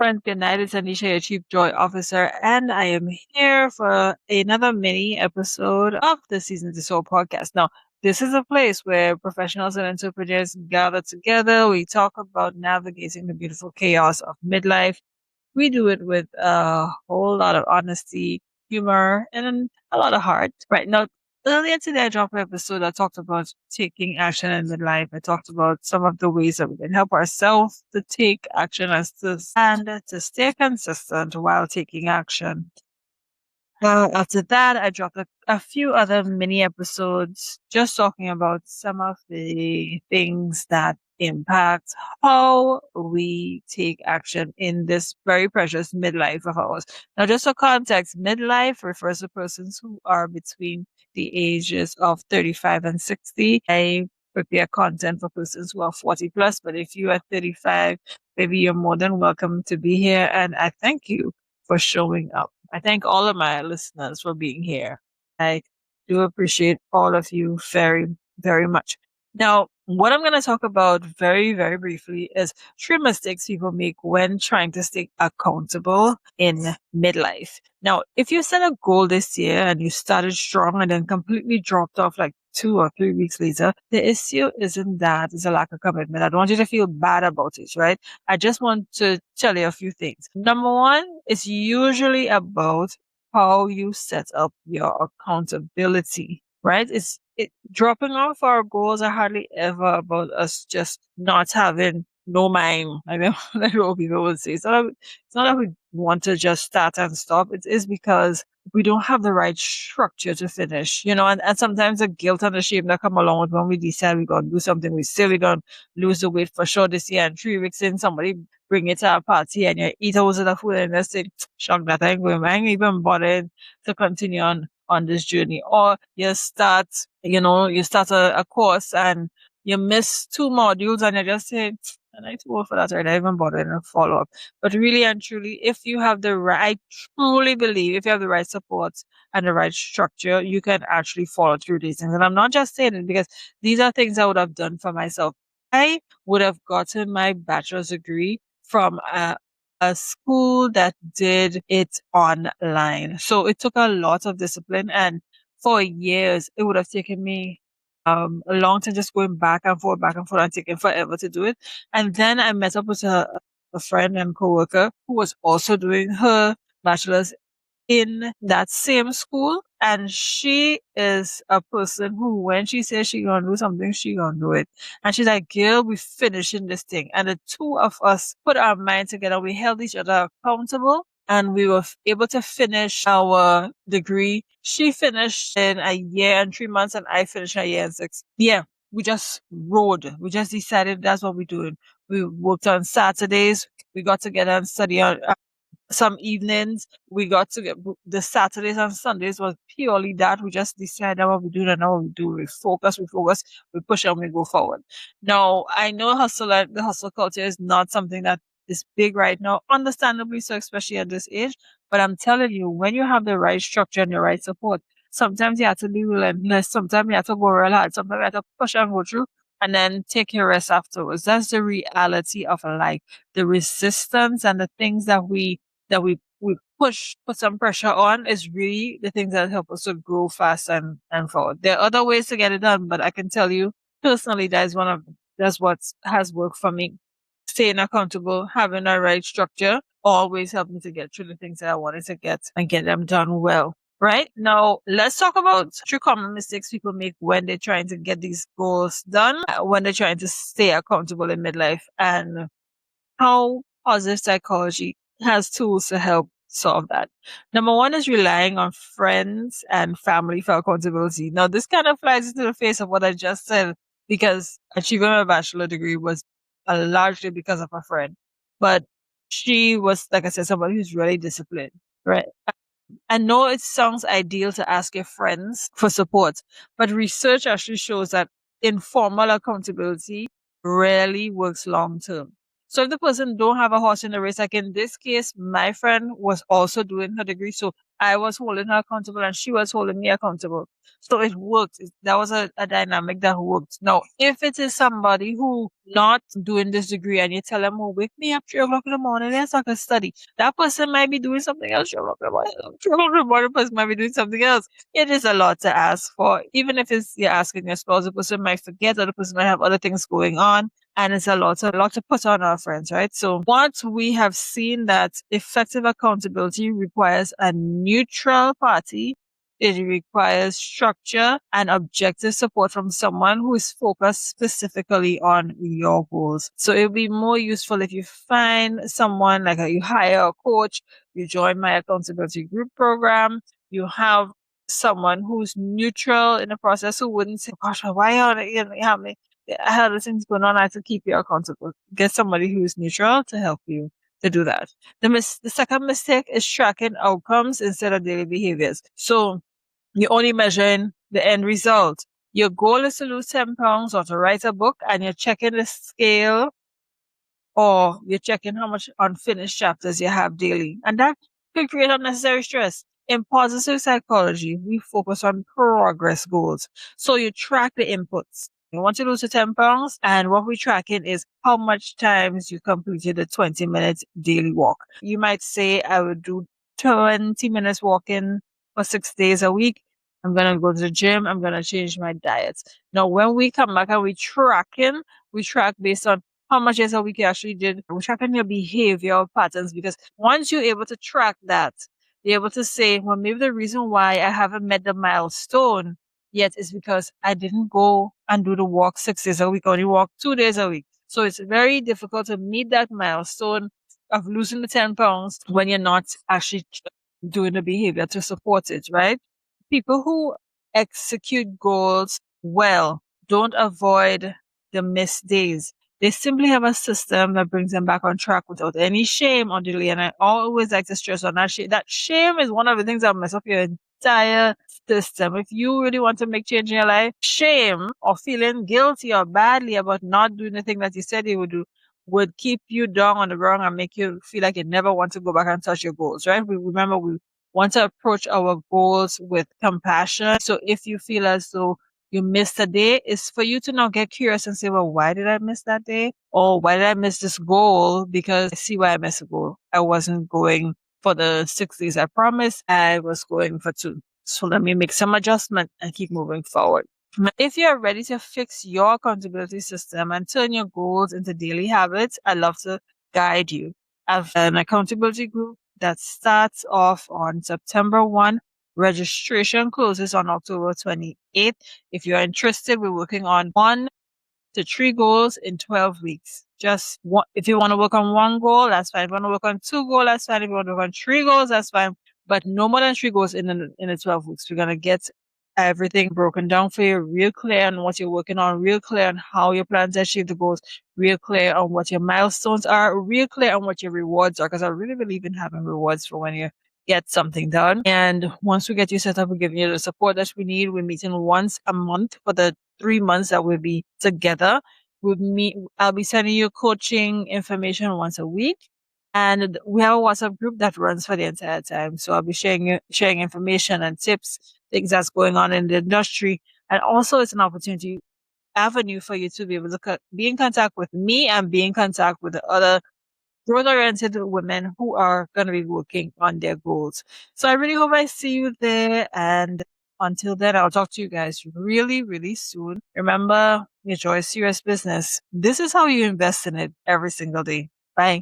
Friends United, Anisha, your Chief Joy Officer, and I am here for another mini episode of the Season to Soul podcast. Now, this is a place where professionals and entrepreneurs gather together. We talk about navigating the beautiful chaos of midlife. We do it with a whole lot of honesty, humor, and a lot of heart. Right now, earlier today, I dropped an episode that talked about taking action in midlife. I talked about some of the ways that we can help ourselves to take action as to and to stay consistent while taking action. After that, I dropped a few other mini episodes just talking about some of the things that impact how we take action in this very precious midlife of ours. Now, just for context, midlife refers to persons who are between the ages of 35 and 60. I prepare content for persons who are 40 plus, but if you are 35, maybe you're more than welcome to be here. And I thank you for showing up. I thank all of my listeners for being here. I do appreciate all of you very, very much. Now, what I'm going to talk about very, very briefly is three mistakes people make when trying to stay accountable in midlife. Now, if you set a goal this year and you started strong and then completely dropped off like 2 or 3 weeks later, the issue isn't that it's a lack of commitment. I don't want you to feel bad about it, right? I just want to tell you a few things. Number one, it's usually about how you set up your accountability, right? Dropping off our goals are hardly ever about us just not having no mind. I know like what people would say. It's not that we want to just start and stop. It is because we don't have the right structure to finish, and sometimes the guilt and the shame that come along with when we decide we're going to do something, we say we're going to lose the weight for sure this year, and 3 weeks in, somebody bring it to a party and you eat all of the food and just say, shock that I ain't even bothered to continue on this journey. Or you start, you start a course and you miss 2 modules and you just say, and I too old for that, I don't even bother and follow up. But really and truly, if you have the right, truly believe, if you have the right support and the right structure, you can actually follow through these things. And I'm not just saying it because these are things I would have done for myself. I would have gotten my bachelor's degree from a school that did it online. So it took a lot of discipline, and for years it would have taken me a long time just going back and forth and taking forever to do it. And then I met up with a friend and coworker who was also doing her bachelor's in that same school, and she is a person who, when she says she gonna do something, she gonna do it. And she's like, girl, we finishing this thing. And the two of us put our mind together, we held each other accountable, and we were able to finish our degree. She finished in a year and 3 months, and I finished in a year and six. Yeah, we just rode. We just decided that's what we're doing. We worked on Saturdays. We got together and study on some evenings. We got to get the Saturdays and Sundays was purely that. We just decided what we do and what we do. We focus, we push and we go forward. Now, I know hustle and the hustle culture is not something that is big right now, understandably so, especially at this age. But I'm telling you, when you have the right structure and the right support, sometimes you have to be relentless, sometimes you have to go real hard, sometimes you have to push and go through and then take your rest afterwards. That's the reality of life. The resistance and the things that we put some pressure on is really the things that help us to grow fast and forward. There are other ways to get it done, but I can tell you personally that's what has worked for me. Staying accountable, having the right structure always helped me to get through the things that I wanted to get and get them done well. Right now, let's talk about three common mistakes people make when they're trying to get these goals done, when they're trying to stay accountable in midlife, and how positive psychology has tools to help solve that. Number one is relying on friends and family for accountability. Now, this kind of flies into the face of what I just said because achieving my bachelor degree was largely because of a friend. But she was, like I said, somebody who's really disciplined, right? I know it sounds ideal to ask your friends for support, but research actually shows that informal accountability rarely works long term. So if the person don't have a horse in the race, like in this case, my friend was also doing her degree. So I was holding her accountable and she was holding me accountable. So it worked. That was a dynamic that worked. Now, if it is somebody who not doing this degree and you tell them, oh, wake me up 3 o'clock in the morning, let's talk and study. That person might be doing something else. 3 o'clock in the morning, 3 o'clock in the morning, person might be doing something else. It is a lot to ask for. Even if it's you're asking your spouse, the person might forget or the person might have other things going on. And it's a lot to put on our friends, right? So once we have seen that effective accountability requires a neutral party, it requires structure and objective support from someone who is focused specifically on your goals. So it would be more useful if you find someone like you hire a coach, you join my accountability group program, you have someone who's neutral in the process who wouldn't say, gosh, why are you have me? I have other things going on. I have to keep you accountable. Get somebody who's neutral to help you to do that. The second mistake is tracking outcomes instead of daily behaviors. So you're only measuring the end result. Your goal is to lose 10 pounds or to write a book, and you're checking the scale or you're checking how much unfinished chapters you have daily. And that could create unnecessary stress. In positive psychology, we focus on progress goals. So you track the inputs. You want to lose the 10 pounds, and what we're tracking is how much times you completed the 20-minute daily walk. You might say, I would do 20 minutes walking for 6 days a week. I'm going to go to the gym. I'm going to change my diet. Now, when we come back and we track based on how much days a week you actually did. We're tracking your behavioral patterns because once you're able to track that, you're able to say, well, maybe the reason why I haven't met the milestone yet is because I didn't go and do the walk 6 days a week, I only walk 2 days a week. So it's very difficult to meet that milestone of losing the 10 pounds when you're not actually doing the behavior to support it, right? People who execute goals well don't avoid the missed days. They simply have a system that brings them back on track without any shame or delay. And I always like to stress on that shame. That shame is one of the things that mess up your entire system. If you really want to make change in your life, shame or feeling guilty or badly about not doing the thing that you said you would do would keep you down on the ground and make you feel like you never want to go back and touch your goals, right? We want to approach our goals with compassion. So if you feel as though you missed a day, is for you to now get curious and say, well, why did I miss that day? Or why did I miss this goal? Because I see why I missed a goal. I wasn't going for the 6 days I promised. I was going for 2. So let me make some adjustment and keep moving forward. If you're ready to fix your accountability system and turn your goals into daily habits, I'd love to guide you. I've an accountability group that starts off on September 1. Registration closes on October 28th. If you're interested, we're working on 1 to 3 goals in 12 weeks. Just one, if you want to work on 1 goal, that's fine. If you want to work on 2 goals, that's fine. If you want to work on 3 goals, that's fine. But no more than 3 goals in the 12 weeks. We're going to get everything broken down for you, real clear on what you're working on, real clear on how you plan to achieve the goals, real clear on what your milestones are, real clear on what your rewards are, because I really believe in having rewards for when you get something done. And once we get you set up, we're giving you the support that we need. We're meeting once a month for the 3 months that we'll be together. I'll be sending you coaching information once a week. And we have a WhatsApp group that runs for the entire time. So I'll be sharing information and tips, things that's going on in the industry. And also it's an opportunity avenue for you to be able to be in contact with me and be in contact with the other growth-oriented women who are going to be working on their goals. So I really hope I see you there. And until then, I'll talk to you guys really, really soon. Remember, your joy is serious business. This is how you invest in it every single day. Bye.